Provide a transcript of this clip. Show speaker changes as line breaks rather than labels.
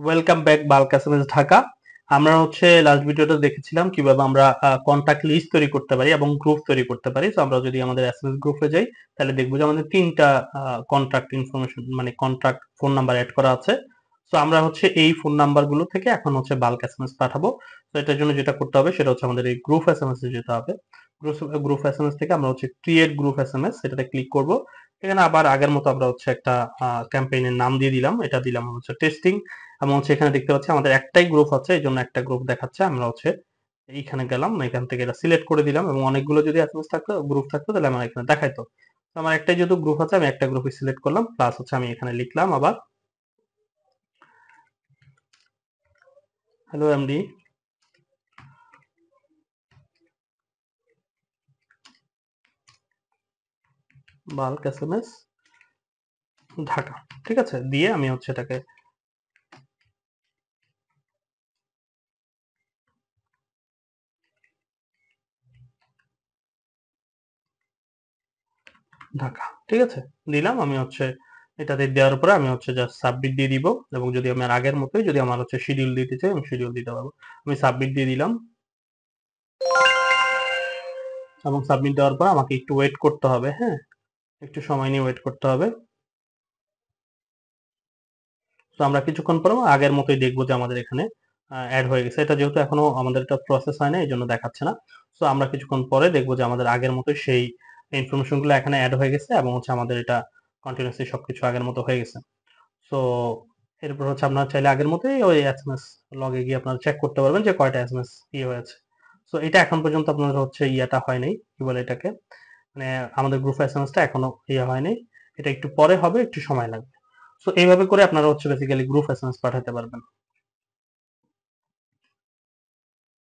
Welcome back bulk SMS Dhaka. আমরা হচ্ছে last ভিডিওটা দেখেছিলাম কিভাবে আমরা কন্টাক্ট লিস্ট তৈরি করতে পারি এবং গ্রুপ তৈরি করতে পারি। তো আমরা যদি আমাদের এসএমএস গ্রুপে যাই তাহলে দেখবো যে আমাদের তিনটা কন্টাক্ট ইনফরমেশন মানে কন্টাক্ট ফোন নাম্বার অ্যাড করা আছে। তো আমরা হচ্ছে এই ফোন নাম্বার গুলো থেকে এখন হচ্ছে বাল্ক এসএমএস পাঠাবো। তো এটার জন্য যেটা করতে হবে সেটা হচ্ছে আমাদের এই গ্রুপ এসএমএস এ যেতে হবে। গ্রুপ এসএমএস থেকে আমরা হচ্ছে ক্রিয়েট গ্রুপ এসএমএস এটাতে ক্লিক করব। এখানে আবার আগের মতো আমরা হচ্ছে একটা ক্যাম্পেইনের নাম দিয়ে দিলাম, এটা দিলাম হচ্ছে টেস্টিং। আমি হচ্ছে এখানে দেখতে পাচ্ছি আমাদের একটাই গ্রুপ আছে, এই জন্য একটা গ্রুপ দেখাচ্ছে। আমরা হচ্ছে এইখানে গেলাম, এখান থেকে এটা সিলেক্ট করে দিলাম এবং অনেকগুলো যদি এসএমএস থাকতো গ্রুপ থাকতো তাহলে আমার এখানে দেখাইতো। তো আমার একটাই যেহেতু গ্রুপ আছে আমি একটা গ্রুপই সিলেক্ট করলাম, প্লাস হচ্ছে আমি এখানে লিখলাম আবার hello MD bulk SMS Dhaka. ঠিক আছে, দিয়ে আমি হচ্ছে এটাকে ঢাকা, ঠিক আছে দিলাম। আমি হচ্ছে এটাতে দেওয়ার পরে আমি হচ্ছে জাস্ট সাবমিট দিয়ে দিব এবং যদি আমার আগের মতোই যদি আমার হচ্ছে শিডিউল দিতে চাই আমি শিডিউল দিতে পারবো। আমি সাবমিট দিয়ে দিলাম এবং সাবমিট দেওয়ার পর আমাকে একটু ওয়েট করতে হবে। হ্যাঁ, একটু সময় নিয়ে ওয়েট করতে হবে। তো আমরা কিছুক্ষণ পর আগের মতোই দেখবো যে আমাদের এখানে অ্যাড হয়ে গেছে। এটা যেহেতু এখনো আমাদের এটা প্রসেস হয় না এই জন্য দেখাচ্ছে না। তো আমরা কিছুক্ষণ পরে দেখবো যে আমাদের আগের মতোই সেই ইনফরমেশন গুলো এখানে অ্যাড হয়ে গেছে এবং হচ্ছে আমাদের এটা কন্টিনিউয়াসলি সবকিছু আগের মতো হয়ে গেছে। সো এরপর হচ্ছে আপনারা চাইলে আগের মতোই ওই এসএমএস লগে গিয়ে আপনারা চেক করতে পারবেন যে কয়টা এসএমএস ইয়ে হয়েছে। সো এটা এখন পর্যন্ত আপনার হচ্ছে ইয়াটা হয় নাই, কি বলে এটাকে, মানে আমাদের গ্রুপ এসএমএসটা এখনো ইয়ে হয় নাই। এটা একটু পরে হবে, একটু সময় লাগবে। সো এইভাবে করে আপনারা হচ্ছে বেসিক্যালি গ্রুপ এসএমএস পাঠাতে পারবেন।